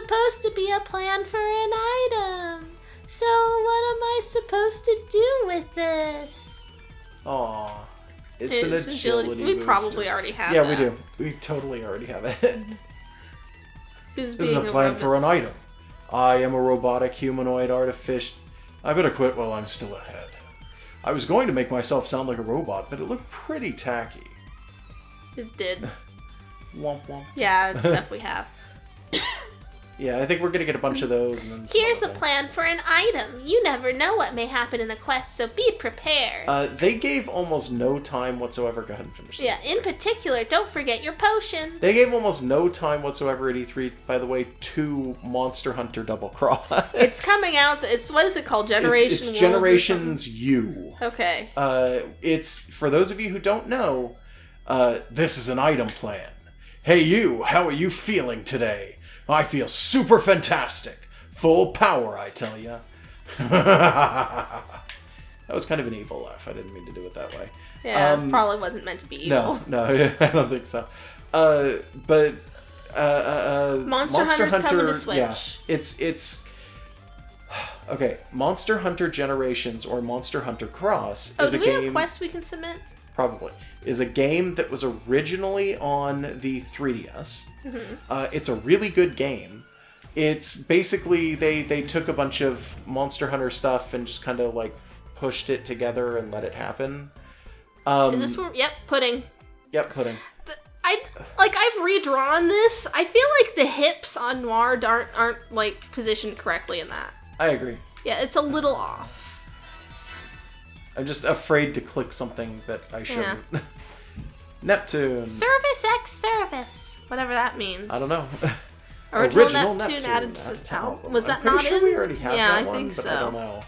supposed to be a plan for an item. So what am I supposed to do with this? Aw. It's an agility We booster. probably already have Yeah, that. we do. We totally already have it. This This is a plan for an item. I am a robotic humanoid artific... I better quit while I'm still ahead. I was going to make myself sound like a robot, but it looked pretty tacky. It did. Womp womp. Yeah, it's stuff we have. Yeah, I think we're gonna get a bunch of those. And then Here's a plan for an item. You never know what may happen in a quest, so be prepared. They gave almost no time whatsoever. Go ahead and finish that. Yeah, in particular, don't forget your potions. They gave almost no time whatsoever at E3, by the way, to Monster Hunter Double Cross. It's coming out. What is it called? Generation It's Wolves Generations U. Okay. It's, for those of you who don't know, this is an item plan. Hey you, how are you feeling today? I feel super fantastic. Full power, I tell ya. That was kind of an evil laugh. I didn't mean to do it that way. Yeah, probably wasn't meant to be evil. No, I don't think so. But Monster Hunter's coming to Switch. Yeah, it's okay. Monster Hunter Generations or Monster Hunter Cross is a game. Do we have quests we can submit? Probably is a game that was originally on the 3DS. Mm-hmm. It's a really good game. It's basically they took a bunch of Monster Hunter stuff and just kind of like pushed it together and let it happen. Is this where? Yep, pudding. Yep, pudding. I've redrawn this. I feel like the hips on Noir aren't like positioned correctly in that. I agree. Yeah, it's a little off. I'm just afraid to click something that I shouldn't. Yeah. Neptune. Service X Service. Whatever that means. I don't know. Original Neptune added to album. Was that not in? I'm pretty sure we already have that one, I think but so. I don't know.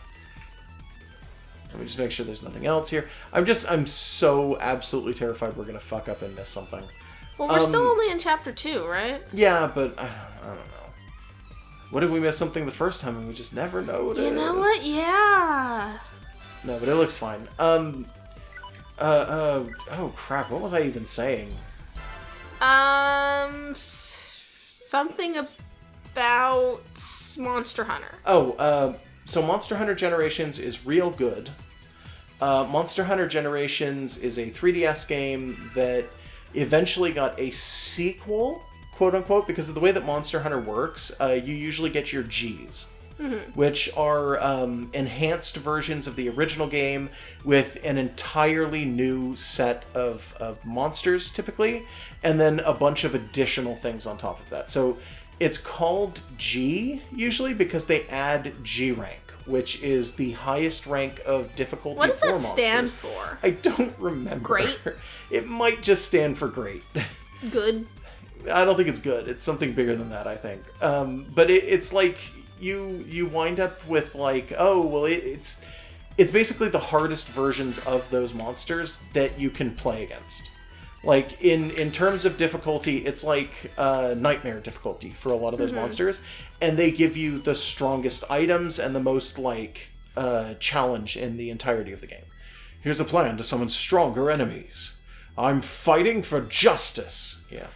Let me just make sure there's nothing else here. I'm so absolutely terrified we're going to fuck up and miss something. Well, we're still only in chapter 2, right? Yeah, but I don't know. What if we missed something the first time and we just never noticed? You know what? Yeah. No, but it looks fine. Oh crap, what was I even saying? Something about Monster Hunter. So Monster Hunter Generations is real good. Monster Hunter Generations is a 3DS game that eventually got a sequel, quote unquote, because of the way that Monster Hunter works. You usually get your Gs. Mm-hmm. Which are enhanced versions of the original game with an entirely new set of monsters, typically, and then a bunch of additional things on top of that. So it's called G, usually, because they add G rank, which is the highest rank of difficulty for monsters. What does that stand for? I don't remember. Great? It might just stand for great. Good? I don't think it's good. It's something bigger than that, I think. But it's like... You wind up with like, oh well, it's basically the hardest versions of those monsters that you can play against. Like in terms of difficulty, it's like nightmare difficulty for a lot of those monsters, and they give you the strongest items and the most like challenge in the entirety of the game. Here's a plan to summon stronger enemies. I'm fighting for justice. Yeah.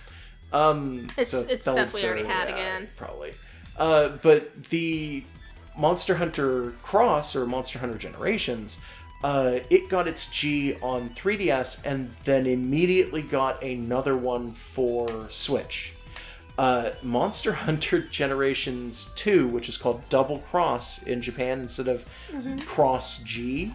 It's definitely already had again. Probably. But the Monster Hunter Cross, or Monster Hunter Generations, it got its G on 3DS and then immediately got another one for Switch. Monster Hunter Generations 2, which is called Double Cross in Japan instead of Cross G,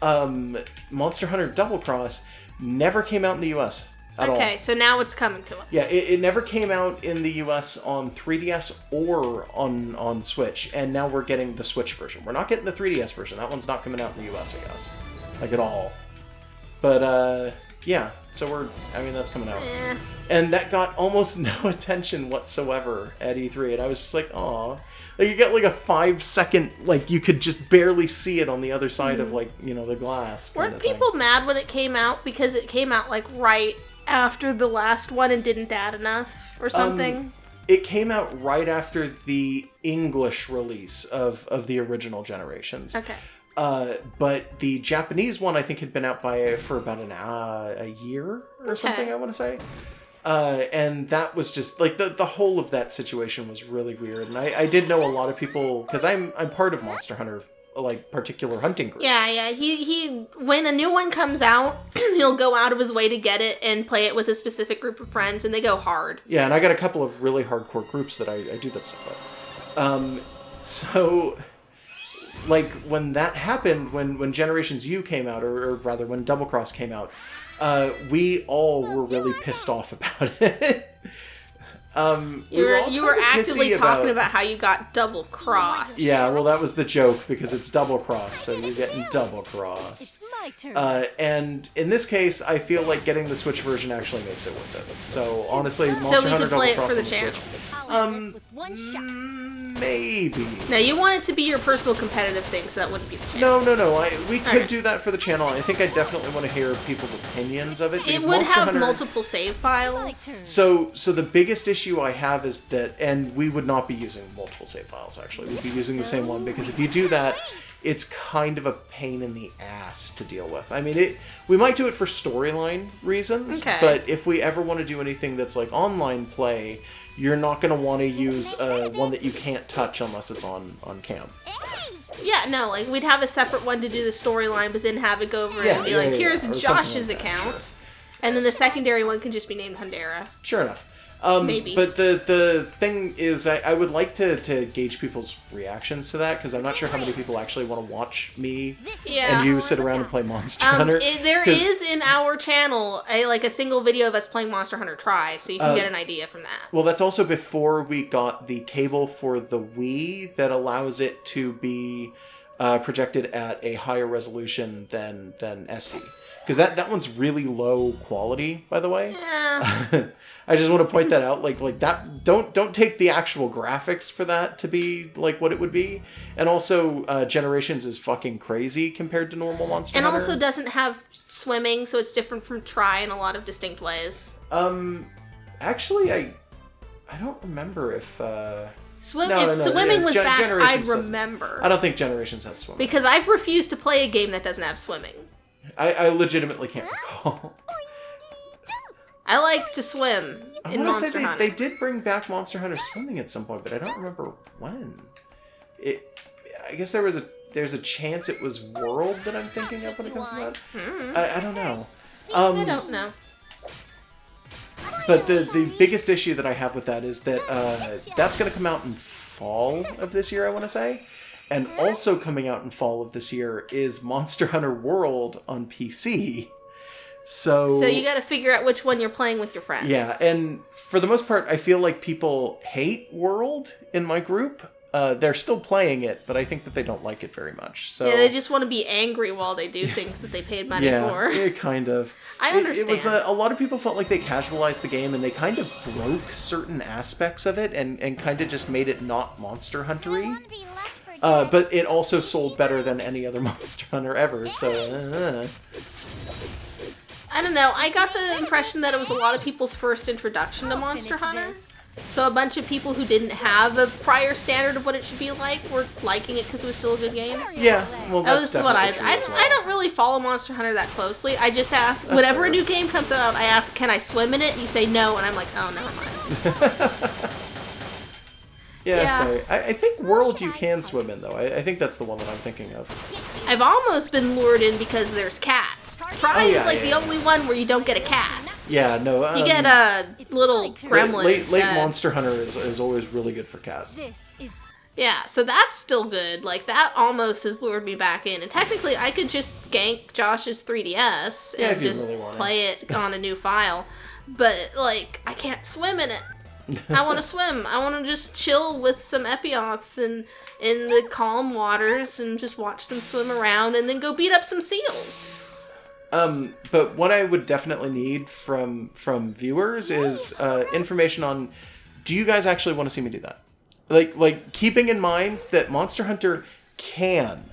Monster Hunter Double Cross never came out in the US. Okay, so now it's coming to us. Yeah, it never came out in the US on 3DS or on Switch, and now we're getting the Switch version. We're not getting the 3DS version. That one's not coming out in the US, I guess. Like, at all. But, yeah, so that's coming out. And that got almost no attention whatsoever at E3, and I was just like, aw. Like, you get, like, a 5-second, like, you could just barely see it on the other side of, like, the glass. Weren't people mad when it came out because it came out, like, right after the last one and didn't add enough or something? It came out right after the English release of the original Generations. Okay. But the Japanese one, I think, had been out for about a year or something, I want to say. And that was just like the whole of that situation was really weird. And I did know a lot of people, because I'm part of Monster Hunter, like particular hunting groups. Yeah. He when a new one comes out, he'll go out of his way to get it and play it with a specific group of friends, and they go hard. Yeah, and I got a couple of really hardcore groups that I do that stuff with. So, like, when that happened, when Generations U came out, or rather when Double Cross came out, we all were really pissed off about it. You were actively talking about how you got double crossed. Yeah, well, that was the joke, because it's double cross, so you're getting double crossed. It's my turn. And in this case, I feel like getting the Switch version actually makes it worth it. So honestly, So Monster we Hunter could play Double it Cross for on the the channel. Switch. I'll end this with one shot. Maybe. Now, you want it to be your personal competitive thing, so that wouldn't be the channel. No. We could Alright. do that for the channel. I think I definitely want to hear people's opinions of it. It because would Monster have Hunter- multiple save My files. turn. So the biggest issue I have is that, and we would not be using multiple save files, actually. We'd be using the same one, because if you do that, it's kind of a pain in the ass to deal with. I mean, we might do it for storyline reasons, Okay. but if we ever want to do anything that's like online play, you're not going to want to use one that you can't touch unless it's on cam. Yeah, no, like, we'd have a separate one to do the storyline, but then have it go over and be like, here's or something Josh's like that, account. sure. And then the secondary one can just be named Hundera. Sure enough. Maybe. But the thing is, I would like to gauge people's reactions to that, because I'm not sure how many people actually want to watch me Yeah. and you sit around and play Monster Hunter. There 'cause, is in our channel a single video of us playing Monster Hunter Try, so you can get an idea from that. Well, that's also before we got the cable for the Wii that allows it to be projected at a higher resolution than SD. Because that one's really low quality, by the way. Yeah. I just want to point that out. Like that. Don't take the actual graphics for that to be like what it would be. And also, Generations is fucking crazy compared to normal Monster And Hunter. also doesn't have swimming, so it's different from Try in a lot of distinct ways. Actually, I don't remember if. If swimming was back, I'd Generations doesn't. remember. I don't think Generations has swimming. Because I've refused to play a game that doesn't have swimming. I legitimately can't recall. I like to swim I in want to Monster say Hunter. they did bring back Monster Hunter swimming at some point, but I don't remember when. I guess there's a chance it was World that I'm thinking of when it comes to that. I don't know. I don't know. But the biggest issue that I have with that is that that's going to come out in fall of this year, I want to say. And also coming out in fall of this year is Monster Hunter World on PC. So you got to figure out which one you're playing with your friends. yeah, and for the most part, I feel like people hate World in my group. They're still playing it, but I think that they don't like it very much. So yeah, they just want to be angry while they do things that they paid money for. it kind of. I understand. It was a lot of people felt like they casualized the game, and they kind of broke certain aspects of it, and kind of just made it not Monster Hunter-y. But it also sold better than any other Monster Hunter ever. So. I don't know. I got the impression that it was a lot of people's first introduction to Monster Hunter. So a bunch of people who didn't have a prior standard of what it should be like were liking it because it was still a good game. Yeah, well, That that's was what definitely true as well. I don't really follow Monster Hunter that closely. I just ask, whenever fair. a new game comes out, I ask, can I swim in it? You say no, and I'm like, oh, never mind. Yeah. So I think World you can swim in, though. I think that's the one that I'm thinking of. I've almost been lured in because there's cats. Try is like the only one where you don't get a cat. Yeah, no. You get a little gremlin Late instead. Monster Hunter is always really good for cats. This is Yeah, so that's still good. Like, that almost has lured me back in. And technically, I could just gank Josh's 3DS Yeah, and if you just really wanted. play it on a new file. But, like, I can't swim in it. I want to swim. I want to just chill with some Epioths and in the calm waters and just watch them swim around and then go beat up some seals. But what I would definitely need from viewers is information on, do you guys actually want to see me do that? Like keeping in mind that Monster Hunter can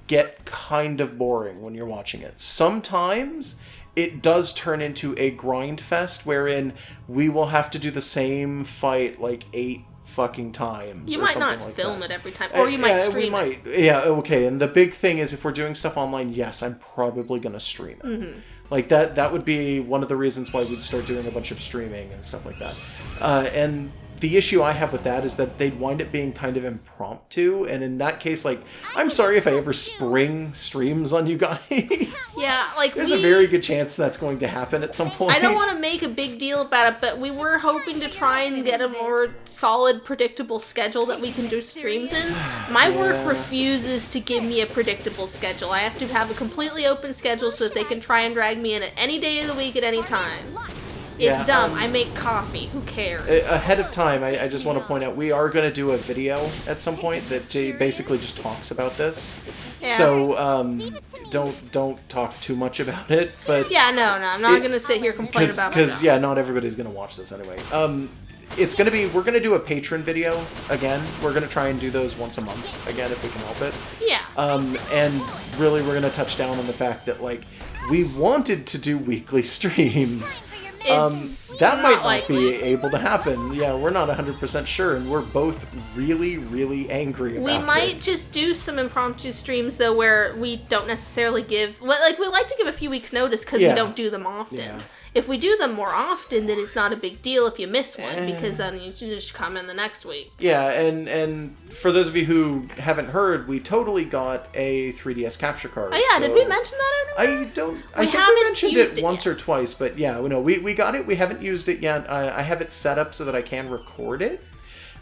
get kind of boring when you're watching it. Sometimes it does turn into a grind fest wherein we will have to do the same fight like 8 fucking times. You or might something not like film that. it every time, or you might stream it. Yeah, okay. And the big thing is if we're doing stuff online, yes, I'm probably going to stream it. Like, that would be one of the reasons why we'd start doing a bunch of streaming and stuff like that. And the issue I have with that is that they'd wind up being kind of impromptu, and in that case, like, I'm sorry if I ever spring streams on you guys. Yeah, like, There's a very good chance that's going to happen at some point. I don't want to make a big deal about it, but we were hoping to try and get a more solid, predictable schedule that we can do streams in. My work refuses to give me a predictable schedule. I have to have a completely open schedule so that they can try and drag me in at any day of the week at any time. It's dumb. I make coffee. Who cares? Ahead of time, I just want to point out, we are going to do a video at some point that basically just talks about this. Yeah. So, don't talk too much about it, but... Yeah, no, I'm not going to sit here complaining about it. Because, yeah, not everybody's going to watch this anyway. It's going to be... We're going to do a patron video again. We're going to try and do those once a month again, if we can help it. Yeah. And really, we're going to touch down on the fact that, like, we wanted to do weekly streams. That might not be able to happen. Yeah, we're not 100% sure, and we're both really, really angry about it. We might just do some impromptu streams, though, where we don't necessarily give... Well, like, we like to give a few weeks' notice because we don't do them often. Yeah. If we do them more often, then it's not a big deal if you miss one, because then you just come in the next week. Yeah, and for those of you who haven't heard, we totally got a 3DS capture card. Oh yeah, did we mention that earlier? I think we mentioned it once or twice, but yeah, we got it. We haven't used it yet. I have it set up so that I can record it.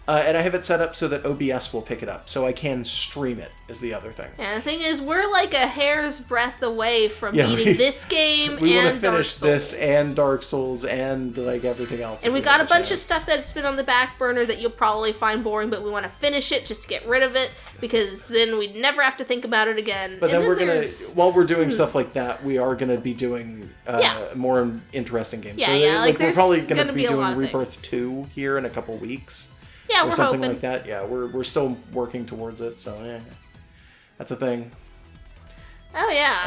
And I have it set up so that OBS will pick it up, so I can stream it, is the other thing. Yeah, the thing is, we're like a hair's breadth away from beating this game we and want to finish Dark Souls. this and Dark Souls and, like, everything else. And we got a bunch of stuff that's been on the back burner that you'll probably find boring, but we want to finish it just to get rid of it, because then we'd never have to think about it again. But then we're going to, while we're doing stuff like that, we are going to be doing more interesting games. Yeah, so like we're probably going to be a lot doing of Rebirth things. 2 here in a couple weeks. Yeah, or we're something hoping. like that. Yeah, we're still working towards it, so yeah, that's a thing. Oh yeah,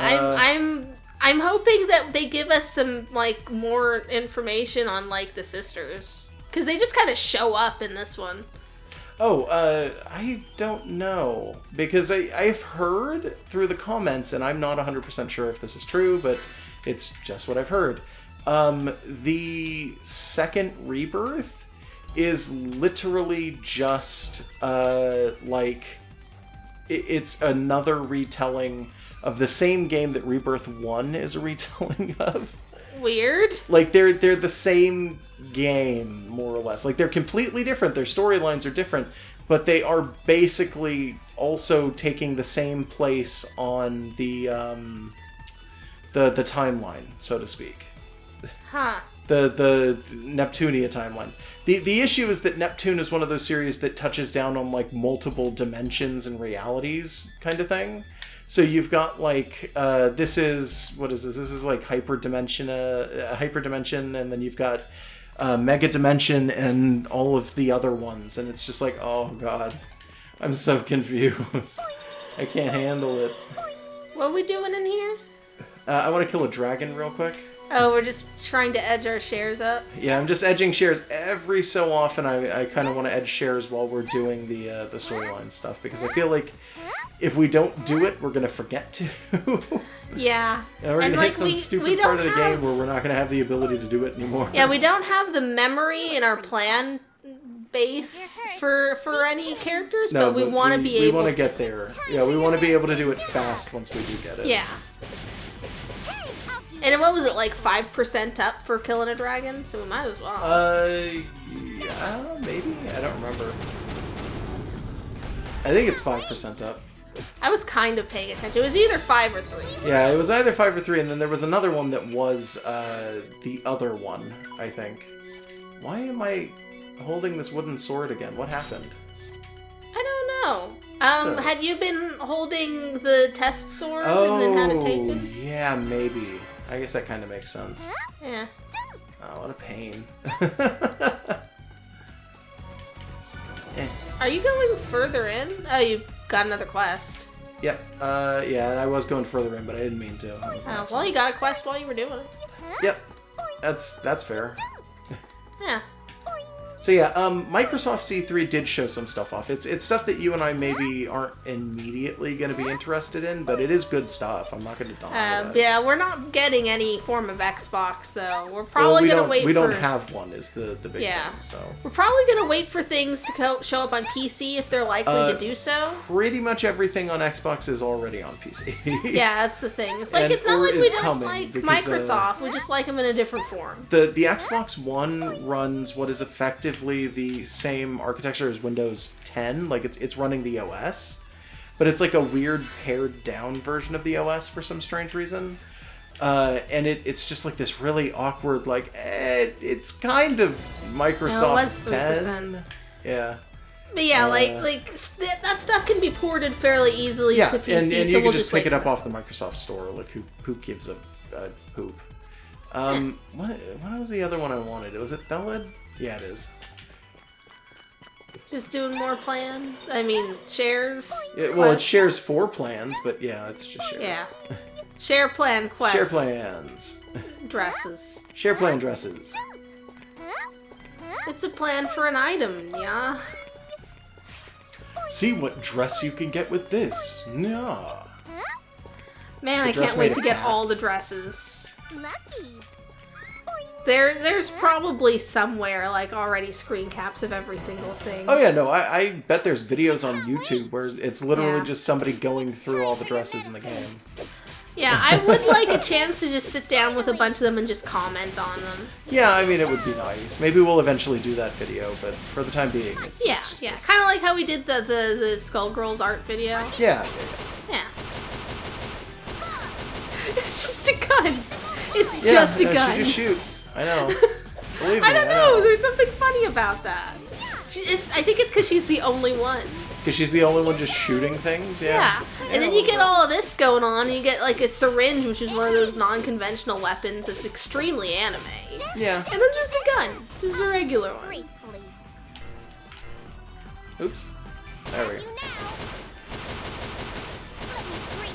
I'm hoping that they give us some like more information on like the sisters, because they just kind of show up in this one. Oh, I don't know, because I've heard through the comments, and I'm not 100% sure if this is true, but it's just what I've heard. The second Rebirth is literally just like it's another retelling of the same game that Rebirth 1 is a retelling of. Weird. Like they're the same game, more or less. Like they're completely different. Their storylines are different, but they are basically also taking the same place on the timeline, so to speak. Huh. The Neptunia timeline. The issue is that Neptune is one of those series that touches down on like multiple dimensions and realities kind of thing. So you've got like this is This is like Hyperdimension, and then you've got Mega Dimension and all of the other ones, and it's just like, oh god, I'm so confused. I can't handle it. What are we doing in here? I want to kill a dragon real quick. Oh, we're just trying to edge our shares up. Yeah, I'm just edging shares every so often. I kind of want to edge shares while we're doing the storyline stuff, because I feel like if we don't do it, we're gonna forget to. Yeah. And we're gonna hit some stupid part of the game where we're not gonna have the ability to do it anymore. Yeah, we don't have the memory in our plan base for any characters, but we want to be able to. We want to get there. Yeah, we want to be able to do it fast once we do get it. Yeah. And what was it, like 5% up for killing a dragon? So we might as well. Yeah, maybe? I don't remember. I think it's 5% up. I was kind of paying attention. It was either 5 or 3. Yeah, it was either 5 or 3, and then there was another one that was the other one, I think. Why am I holding this wooden sword again? What happened? I don't know. Had you been holding the test sword and then had it taken? Yeah, maybe. I guess that kind of makes sense. Yeah. Oh, what a pain. Are you going further in? Oh, you got another quest. Yep. Yeah, and I was going further in, but I didn't mean to. Oh, well, you got a quest while you were doing it. Yep. That's fair. Yeah. So yeah, Microsoft C3 did show some stuff off. It's stuff that you and I maybe aren't immediately going to be interested in, but it is good stuff. I'm not going to deny that. Yeah, we're not getting any form of Xbox, though. We're probably going to wait for... We don't have one, is the big thing, so... We're probably going to wait for things to show up on PC if they're likely to do so. Pretty much everything on Xbox is already on PC. Yeah, that's the thing. It's like, it's not like we don't like Microsoft. We just like them in a different form. The Xbox One runs what is effectively the same architecture as Windows 10. Like, it's running the OS. But it's like a weird pared down version of the OS for some strange reason. And it's just like this really awkward, like, it's kind of Microsoft 10. Yeah. But yeah, that stuff can be ported fairly easily to PC. And so you we'll can just pick it up that. off the Microsoft Store. Like, who gives a poop? What was the other one I wanted? Was it Thelid? Yeah, it is. Just doing more plans? I mean, shares? It shares 4 plans, but yeah, it's just shares. Yeah. Share plan quests. Share plans. Dresses. Share plan dresses. It's a plan for an item, yeah? See what dress you can get with this. Yeah. Man, I can't wait to get all the dresses. Lucky. There's probably somewhere, like, already screen caps of every single thing. Oh yeah, no, I bet there's videos on YouTube where it's literally just somebody going through all the dresses in the game. Yeah, I would like a chance to just sit down with a bunch of them and just comment on them. Yeah, I mean, it would be nice. Maybe we'll eventually do that video, but for the time being, it's just kind of like how we did the Skullgirls art video. Yeah. It's just a gun. It's just a gun. She just shoots. I know. Believe me, I don't know. There's something funny about that. I think it's because she's the only one. Because she's the only one just shooting things? Yeah. And then you get all of this going on, and you get, like, a syringe, which is one of those non-conventional weapons that's extremely anime. Yeah. And then just a gun. Just a regular one. Oops. There we go.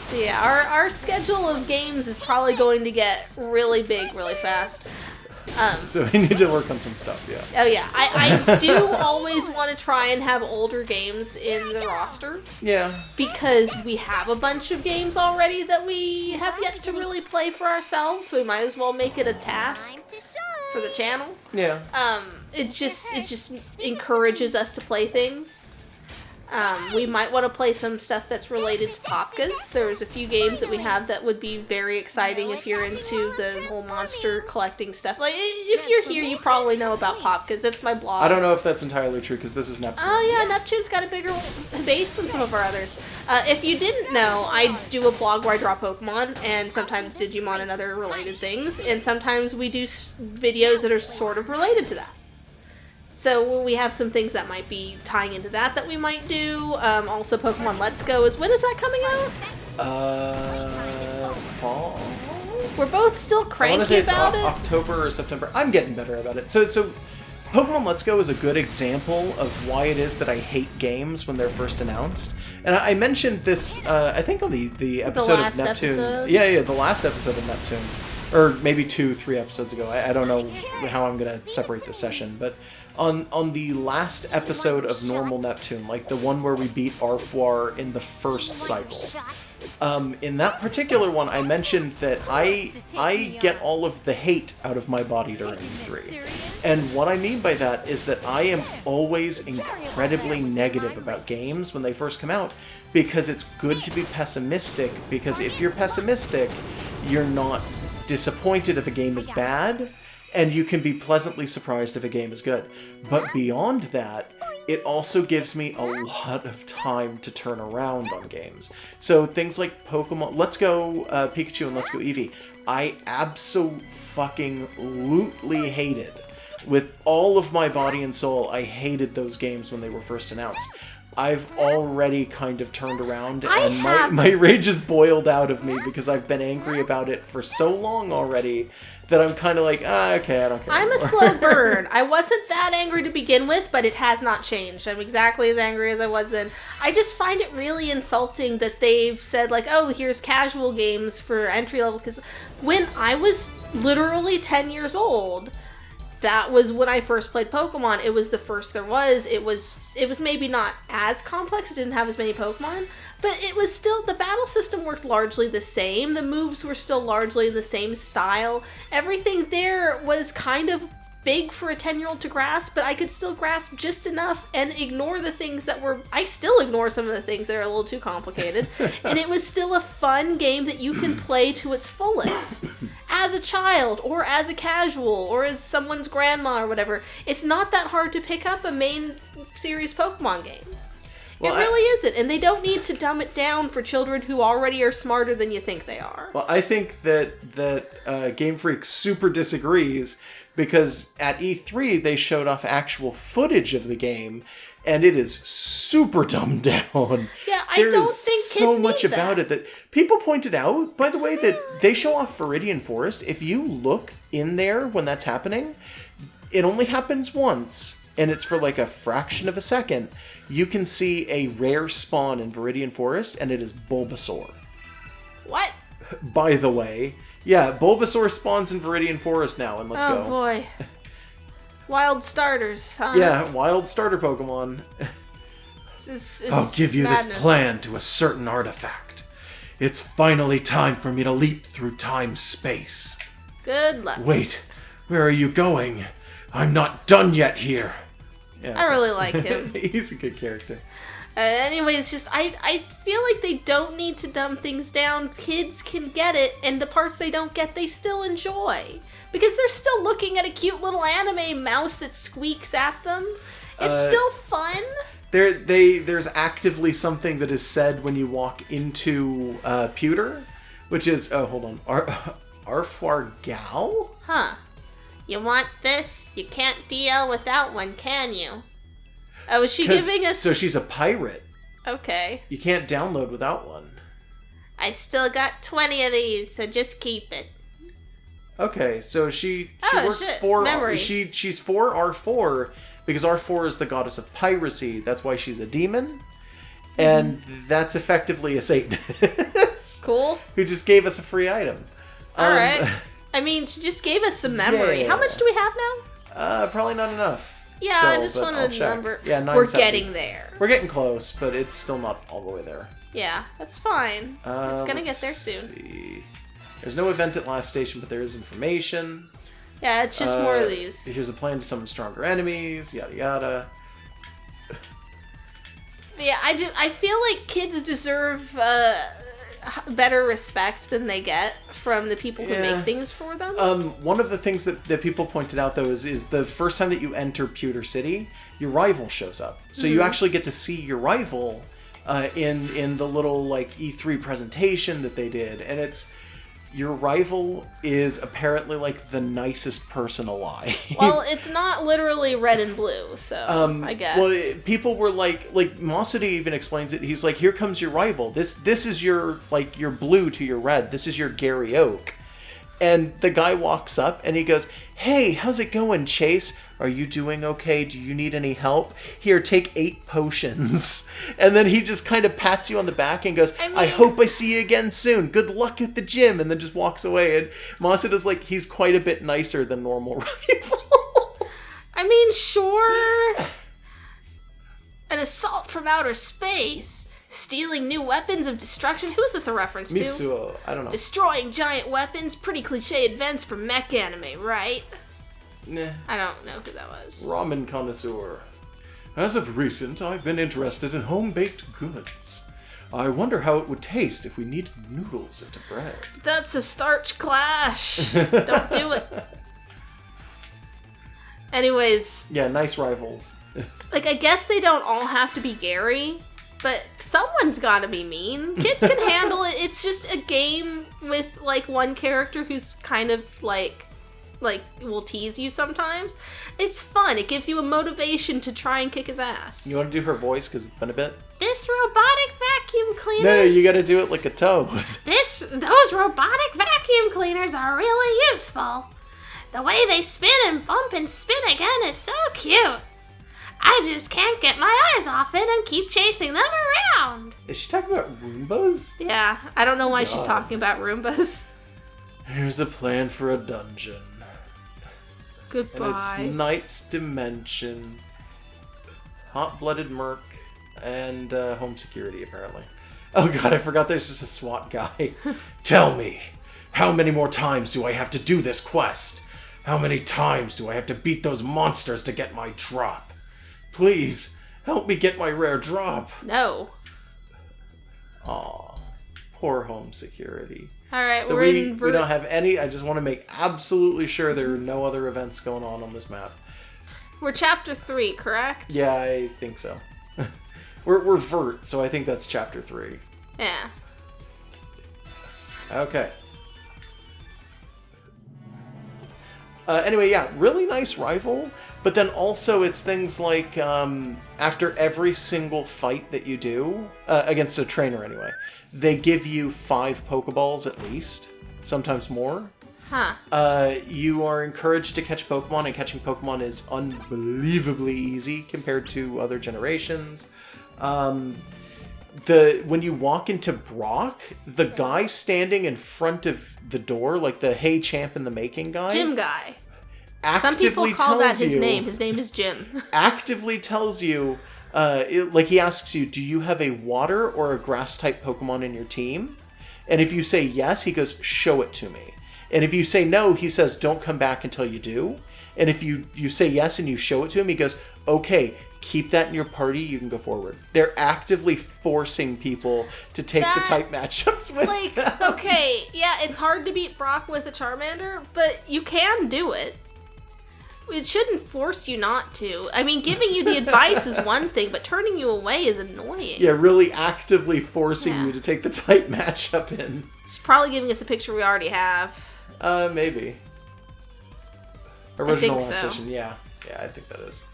So yeah, our schedule of games is probably going to get really big really fast. So we need to work on some stuff, yeah. Oh yeah, I do always want to try and have older games in the roster. Yeah. Because we have a bunch of games already that we have yet to really play for ourselves, so we might as well make it a task for the channel. Yeah. It just encourages us to play things. We might want to play some stuff that's related to Popkas. There's a few games that we have that would be very exciting if you're into the whole monster collecting stuff. Like, if you're here, you probably know about Popkas. It's my blog. I don't know if that's entirely true, because this is Neptune. Oh yeah, Neptune's got a bigger base than some of our others. If you didn't know, I do a blog where I draw Pokemon, and sometimes Digimon and other related things, and sometimes we do videos that are sort of related to that. So we have some things that might be tying into that we might do. Also, Pokemon Let's Go is... When is that coming out? Fall? We're both still cranky about it. October or September. I'm getting better about it. So Pokemon Let's Go is a good example of why it is that I hate games when they're first announced. And I mentioned this, I think on the episode of Neptune. Episode? Yeah, the last episode of Neptune. Or maybe 2-3 episodes ago. I don't know how I'm going to separate the session, but... On the last episode of Normal Neptune, like the one where we beat Arfoire in the first cycle, in that particular one, I mentioned that I get all of the hate out of my body during E3. And what I mean by that is that I am always incredibly negative about games when they first come out, because it's good to be pessimistic, because if you're pessimistic, you're not disappointed if a game is bad, and you can be pleasantly surprised if a game is good. But beyond that, it also gives me a lot of time to turn around on games. So things like Pokemon Let's Go Pikachu and Let's Go Eevee, I abso-fucking-lutely hated. With all of my body and soul, I hated those games when they were first announced. I've already kind of turned around, and my rage is boiled out of me because I've been angry about it for so long already that I'm kind of like, okay, I don't care anymore. I'm a slow burn. I wasn't that angry to begin with, but it has not changed. I'm exactly as angry as I was then. I just find it really insulting that they've said, like, oh, here's casual games for entry level, because when I was literally 10 years old, that was when I first played Pokemon. It was the first there was. It was maybe not as complex. It didn't have as many Pokemon, but it was still, the battle system worked largely the same. The moves were still largely the same style. Everything there was kind of big for a 10-year-old to grasp, but I could still grasp just enough and ignore the things that were... I still ignore some of the things that are a little too complicated. And it was still a fun game that you can play to its fullest. As a child, or as a casual, or as someone's grandma or whatever. It's not that hard to pick up a main series Pokemon game. Well, it really isn't, and they don't need to dumb it down for children who already are smarter than you think they are. Well, I think that Game Freak super disagrees, because at E3 they showed off actual footage of the game, and it is super dumbed down. Yeah, I don't think kids so much need that. about it that people pointed out, by the way, that they show off Viridian Forest. If you look in there when that's happening, it only happens once. And it's for like a fraction of a second. You can see a rare spawn in Viridian Forest, and it is Bulbasaur. What? By the way. Yeah, Bulbasaur spawns in Viridian Forest now, and let's go. Oh boy. Wild starters, huh? Yeah, wild starter Pokemon. It's I'll give you madness. this plan to a certain artifact. It's finally time for me to leap through time-space. Good luck. Wait, where are you going? I'm not done yet here. Yeah, I really like him. He's a good character. Anyways, just I feel like they don't need to dumb things down. Kids can get it, and the parts they don't get, they still enjoy. Because they're still looking at a cute little anime mouse that squeaks at them. It's still fun. There's actively something that is said when you walk into Pewter, which is, oh, hold on, Arfwargal? Huh. You want this? You can't DL without one, can you? Oh, is she giving us... So she's a pirate. Okay. You can't download without one. I still got 20 of these, so just keep it. Okay, so she works shit. for... Memory. She's for R4, because R4 is the goddess of piracy. That's why she's a demon. And that's effectively a Satanist. Cool. Who just gave us a free item. Alright. I mean, she just gave us some memory. Yeah. How much do we have now? Probably not enough. Yeah, still, I just but want I'll a check. number. Yeah, We're 970. getting there. We're getting close, but it's still not all the way there. Yeah, that's fine. It's gonna get there Let's soon. see. There's no event at last station, but there is information. Yeah, it's just more of these. Here's a plan to summon stronger enemies, yada yada. Yeah, I feel like kids deserve better respect than they get from the people who make things for them. One of the things that people pointed out, though, is the first time that you enter Pewter City, your rival shows up. So you actually get to see your rival in the little like E3 presentation that they did, and it's... Your rival is apparently, like, the nicest person alive. Well, it's not literally red and blue, so I guess. Well, people were like Masuda even explains it. He's like, here comes your rival. This is your, like, your blue to your red. This is your Gary Oak. And the guy walks up and he goes, hey, how's it going, Chase? Are you doing okay? Do you need any help? Here, take 8 potions. And then he just kind of pats you on the back and goes, I hope I see you again soon. Good luck at the gym. And then just walks away. And Masuda's like, he's quite a bit nicer than normal rivals. I mean, sure. An assault from outer space. Stealing new weapons of destruction. Who's this a reference to? Misuo. I don't know. Destroying giant weapons. Pretty cliche events from mech anime, right? Nah. I don't know who that was. Ramen connoisseur. As of recent, I've been interested in home-baked goods. I wonder how it would taste if we kneaded noodles into bread. That's a starch clash. Don't do it. Anyways. Yeah, nice rivals. Like, I guess they don't all have to be Gary, but someone's gotta be mean. Kids can handle it. It's just a game with, like, one character who's kind of, like, will tease you sometimes. It's fun. It gives you a motivation to try and kick his ass. You want to do her voice, because it's been a bit? This robotic vacuum cleaner. No, you gotta do it like a toad. Those robotic vacuum cleaners are really useful. The way they spin and bump and spin again is so cute. I just can't get my eyes off it and keep chasing them around. Is she talking about Roombas? Yeah, I don't know why she's talking about Roombas. Here's a plan for a dungeon. Goodbye. And it's Knight's Dimension, Hot-Blooded Merc, and Home Security, apparently. Oh god, I forgot there's just a SWAT guy. Tell me, how many more times do I have to do this quest? How many times do I have to beat those monsters to get my drop? Please, help me get my rare drop. No. Aw, poor Home Security. Alright, So we don't have any. I just want to make absolutely sure there are no other events going on this map. We're chapter 3, correct? Yeah, I think so. we're Vert, so I think that's chapter 3. Yeah. Okay. Anyway, yeah, really nice rival, but then also it's things like after every single fight that you do, against a trainer anyway, they give you 5 Pokeballs at least, sometimes more. Huh. You are encouraged to catch Pokemon, and catching Pokemon is unbelievably easy compared to other generations. When you walk into Brock, the guy standing in front of the door, like the Hey Champ in the Making guy, Gym guy. Some actively people call that his you- name. His name is Jim. actively tells you, like he asks you, do you have a water or a grass type Pokemon in your team? And if you say yes, he goes, show it to me. And if you say no, he says, don't come back until you do. And if you say yes and you show it to him, he goes, okay, keep that in your party, you can go forward. They're actively forcing people to take the type matchups with Like, them. okay, yeah, it's hard to beat Brock with a Charmander, but you can do it. It shouldn't force you not to. I mean, giving you the advice is one thing, but turning you away is annoying. Yeah, really actively forcing Yeah. you to take the type matchup in. She's probably giving us a picture we already have. Maybe. Original think last so. edition, yeah. Yeah, I think that is.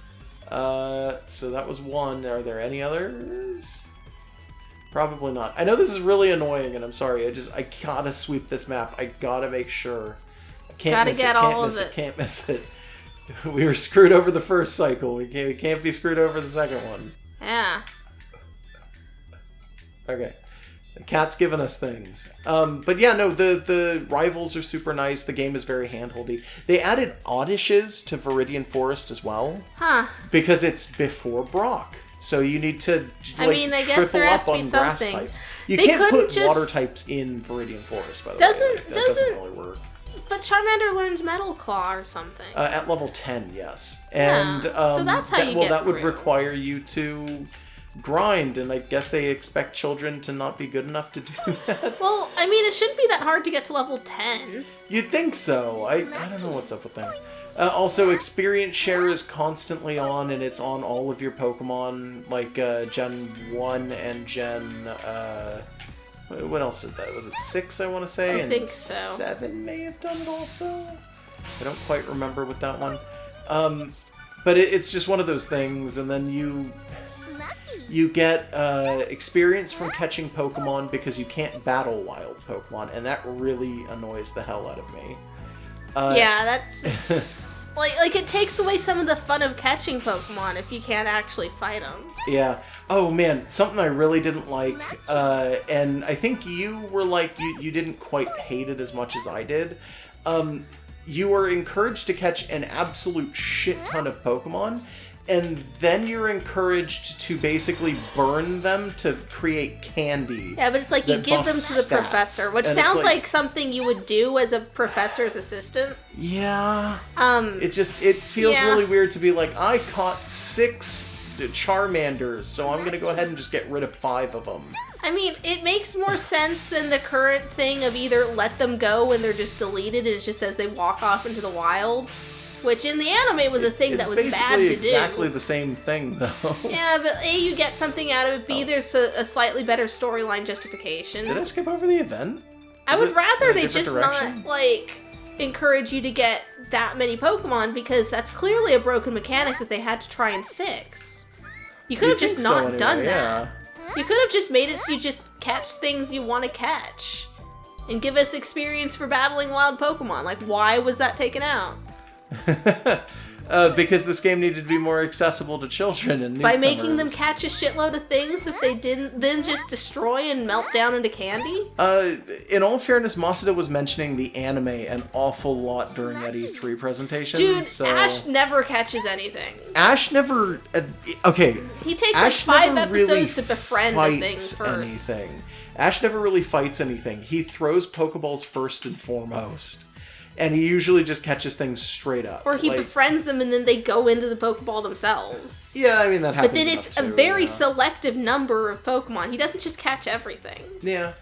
So that was one. Are there any others? Probably not. I know this is really annoying, and I'm sorry. I gotta sweep this map. I gotta make sure. I can't Gotta miss get it, can't all of miss it. Can't miss it. We were screwed over the first cycle. We can't be screwed over the second one. Yeah. Okay. The cat's giving us things. But yeah, no, the rivals are super nice. The game is very handholdy. They added Oddishes to Viridian Forest as well. Huh. Because it's before Brock. So you need to I like mean, I guess triple there has up to be on grass something. types. You They can't couldn't put just- water types in Viridian Forest, by the Doesn't- way. Like, that doesn't really work. But Charmander learns Metal Claw or something. At level 10, yes. Yeah, And so that's how you get that would through. require you to grind, and I guess they expect children to not be good enough to do that. Well, I mean, it shouldn't be that hard to get to level 10. You'd think so. I don't know what's up with things. Also, experience share is constantly on, and it's on all of your Pokemon, like Gen 1 and Gen... what else did that? Was it 6, I want to say? I and think so. 7 may have done it also? I don't quite remember with that one. But it's just one of those things, and then you get experience from catching Pokemon because you can't battle wild Pokemon, and that really annoys the hell out of me. Yeah, that's just... like, it takes away some of the fun of catching Pokemon if you can't actually fight them. Yeah. Oh man, something I really didn't like, and I think you were like, you didn't quite hate it as much as I did. You were encouraged to catch an absolute shit ton of Pokemon, and then you're encouraged to basically burn them to create candy. Yeah, but it's like you that give them buffs to the stats. professor, which And it's sounds like something you would do as a professor's assistant. Yeah. It It feels yeah. really weird to be like, I caught 6 Charmanders, so I'm gonna go ahead and just get rid of 5 of them. I mean, it makes more sense than the current thing of either let them go and they're just deleted and it just says they walk off into the wild, which in the anime was a thing that was bad to do. It's basically exactly the same thing, though. Yeah, but A, you get something out of it, B, there's a slightly better storyline justification. Did I skip over the event? I Is would it rather in a they different just direction? not, like, encourage you to get that many Pokemon, because that's clearly a broken mechanic that they had to try and fix. You could have You'd just think so not anyway, done that. yeah. You could have just made it so you just catch things you want to catch. And give us experience for battling wild Pokemon. Like, why was that taken out? because this game needed to be more accessible to children and By newcomers. making them catch a shitload of things that they didn't then just destroy and melt down into candy? In all fairness, Masuda was mentioning the anime an awful lot during that E3 presentation. Dude, so... Ash never catches anything. Ash never... okay. He takes Ash like 5 never really episodes to befriend a thing fights first. anything. Ash never really fights anything. He throws Pokeballs first and foremost. And he usually just catches things straight up. Or he befriends them and then they go into the Pokeball themselves. Yeah, I mean, that happens. But then it's a very selective number of Pokemon. He doesn't just catch everything. Yeah.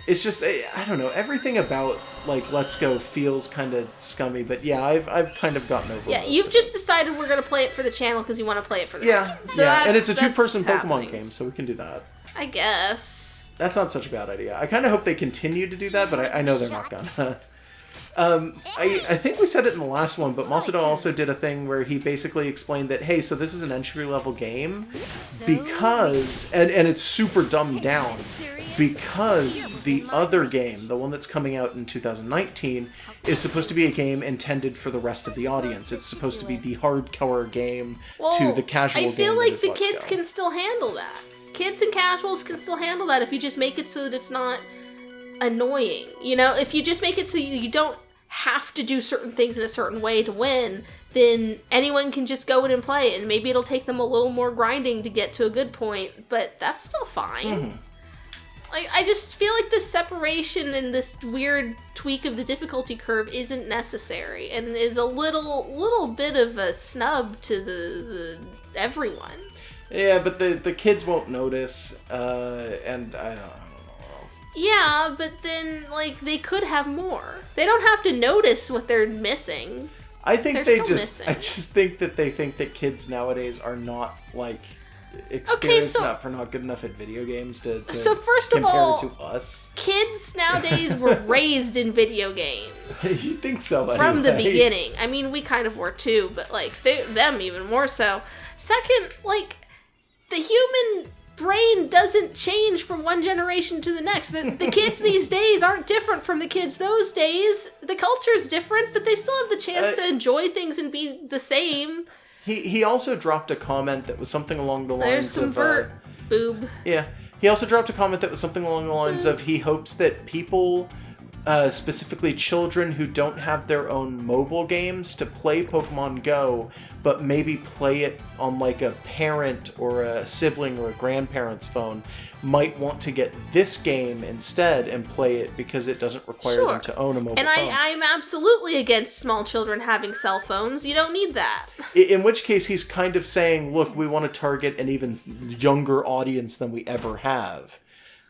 It's just, I don't know, everything about, like, Let's Go feels kind of scummy, but yeah, I've kind of gotten over Yeah, most you've of just it. decided we're going to play it for the channel because you want to play it for the channel. So yeah, and it's a that's 2-person Pokemon happening. game, so we can do that. I guess. That's not such a bad idea. I kind of hope they continue to do that, but I know they're not gonna. I think we said it in the last one, but Masuda also did a thing where he basically explained that, hey, so this is an entry-level game because, and it's super dumbed down, because the other game, the one that's coming out in 2019, is supposed to be a game intended for the rest of the audience. It's supposed to be the hardcore game to the casual game. I feel like the Let's kids Go. can still handle that. Kids and casuals can still handle that if you just make it so that it's not annoying. You know, if you just make it so you don't have to do certain things in a certain way to win, then anyone can just go in and play it, and maybe it'll take them a little more grinding to get to a good point, but that's still fine. Mm-hmm. Like, I just feel like this separation and this weird tweak of the difficulty curve isn't necessary, and is a little bit of a snub to the everyone. Yeah, but the kids won't notice, and I don't know. Yeah, but then, like, they could have more. They don't have to notice what they're missing. I think They're they still just, missing. I just think that they think that kids nowadays are not, like, experienced enough or not good enough at video games to So first of compare all, to us. Kids nowadays were raised in video games. You think so, From the anyway. beginning. I mean, we kind of were too, but, like, them even more so. Second, like, the human brain doesn't change from one generation to the next. The kids these days aren't different from the kids those days. The culture's different, but they still have the chance to enjoy things and be the same. He also dropped a comment that was something along the lines There's some of... vert, boob. Yeah. He also dropped a comment that was something along the lines of he hopes that people, specifically children who don't have their own mobile games, to play Pokemon Go, but maybe play it on like a parent or a sibling or a grandparent's phone, might want to get this game instead and play it because it doesn't require them to own a mobile And phone. I'm absolutely against small children having cell phones. You don't need that. In which case, he's kind of saying, look, we want to target an even younger audience than we ever have.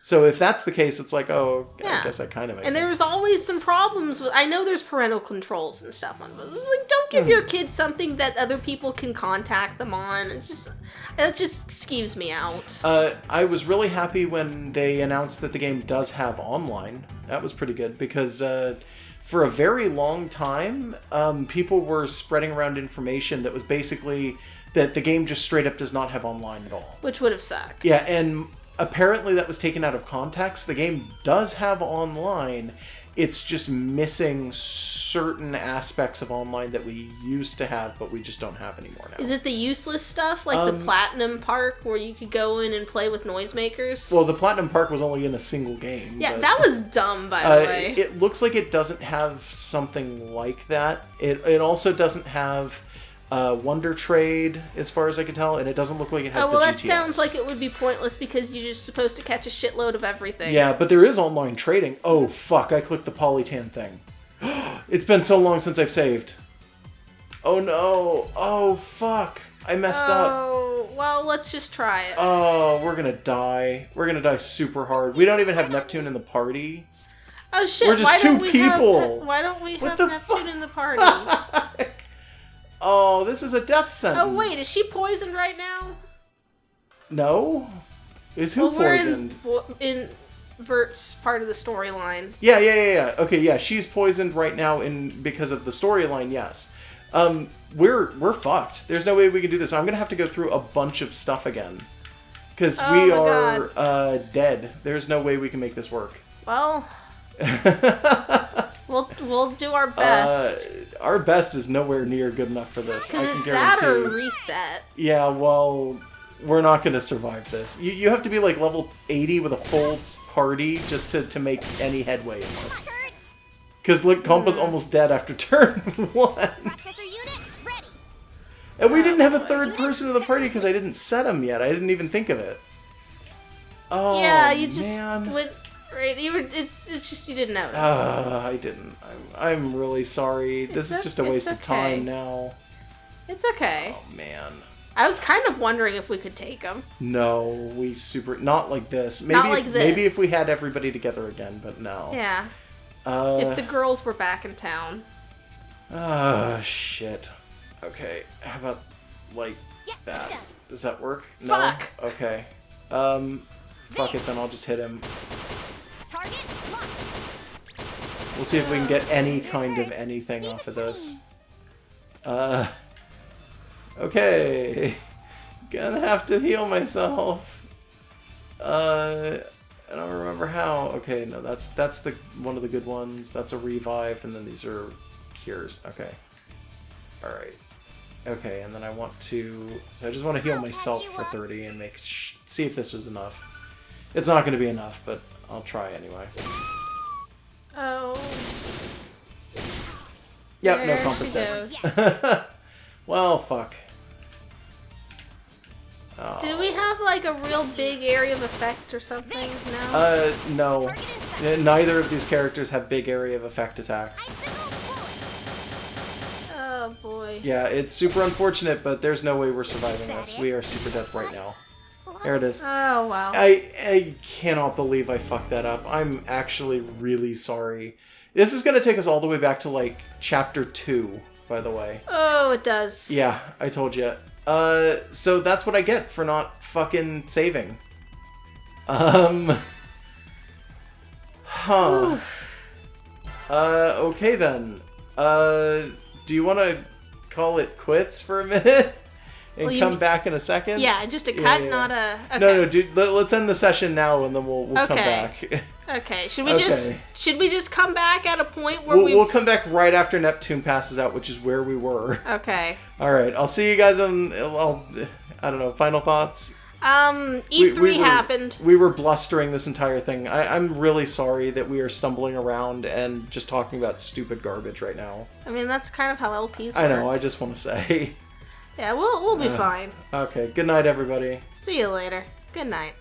So if that's the case, it's like, oh, Yeah. I guess that kind of makes And sense. there's always some problems with... I know there's parental controls and stuff on those. It's like, don't give your kids something that other people can contact them on. It just skeeves me out. I was really happy when they announced that the game does have online. That was pretty good because for a very long time, people were spreading around information that was basically that the game just straight up does not have online at all. Which would have sucked. Yeah, and apparently that was taken out of context. The game does have online. It's just missing certain aspects of online that we used to have, but we just don't have anymore now. Is it the useless stuff, like the Platinum Park, where you could go in and play with noisemakers? Well, the Platinum Park was only in a single game. Yeah, but, that was dumb, by the way. It looks like it doesn't have something like that. It also doesn't have Wonder Trade, as far as I can tell, and it doesn't look like it has Oh, well, the that GTS. sounds like it would be pointless because you're just supposed to catch a shitload of everything. Yeah, but there is online trading. Oh, fuck, I clicked the Polytan thing. It's been so long since I've saved. Oh, no. Oh, fuck. I messed up. Oh, well, let's just try it. Oh, we're gonna die. We're gonna die super hard. We don't even have Neptune in the party. Oh, shit, we're just why two don't we people. Why don't we What have the Neptune in the party? Oh, this is a death sentence. Oh, wait, is she poisoned right now? No? Is who poisoned? We're in Vert's part of the storyline. Yeah. Okay, yeah, she's poisoned right now because of the storyline, yes. We're fucked. There's no way we can do this. I'm gonna have to go through a bunch of stuff again. Because Oh we my are dead. There's no way we can make this work. Well, We'll do our best. Our best is nowhere near good enough for this. I Because can it's guarantee. that or reset. Yeah, well, we're not going to survive this. You have to be like level 80 with a full party just to make any headway in this. Hurts. Because look, Kompa's almost dead after turn 1. Processor unit ready. And we didn't have a third person in the party because I didn't set him yet. I didn't even think of it. Oh, Yeah, you just man. went right. It's just you didn't notice. I didn't. I'm really sorry. This is just a waste of okay. time now. It's okay. Oh, man. I was kind of wondering if we could take him. No, not like this. Maybe Not like this. Maybe if we had everybody together again, but no. Yeah. If the girls were back in town. Shit. Okay, how about like Yes, that? done. Does that work? Fuck. No? Okay. Fuck it, then I'll just hit him. Target locked. We'll see if we can get any kind of anything off of this. Okay. Gonna have to heal myself. I don't remember how. Okay, no, that's the one of the good ones. That's a revive, and then these are cures. Okay. Alright. Okay, and then I want to... So I just want to heal myself for 30 and see if this was enough. It's not going to be enough, but I'll try anyway. Oh. Yep, no There she compass goes. dead. Well, fuck. Oh. Did we have like a real big area of effect or something? No. No. Neither of these characters have big area of effect attacks. Oh boy. Yeah, it's super unfortunate, but there's no way we're surviving this. We are super dead right now. There it is. Oh wow. I cannot believe I fucked that up. I'm actually really sorry. This is going to take us all the way back to, like, Chapter 2, by the way. Oh, it does. Yeah, I told you. So that's what I get for not fucking saving. Huh. Okay then. Do you want to call it quits for a minute? And Well, come back in a second? Yeah, just a cut, Yeah. not a. Okay. No, dude. Let's end the session now, and then we'll come back. Okay. Should we Okay. just come back at a point where We'll come back right after Neptune passes out, which is where we were. Okay. All right. I'll see you guys on. I don't know. Final thoughts. E3 happened. We were blustering this entire thing. I'm really sorry that we are stumbling around and just talking about stupid garbage right now. I mean, that's kind of how LPs work. I know. I just want to say. Yeah, we'll be fine. Okay. Good night, everybody. See you later. Good night.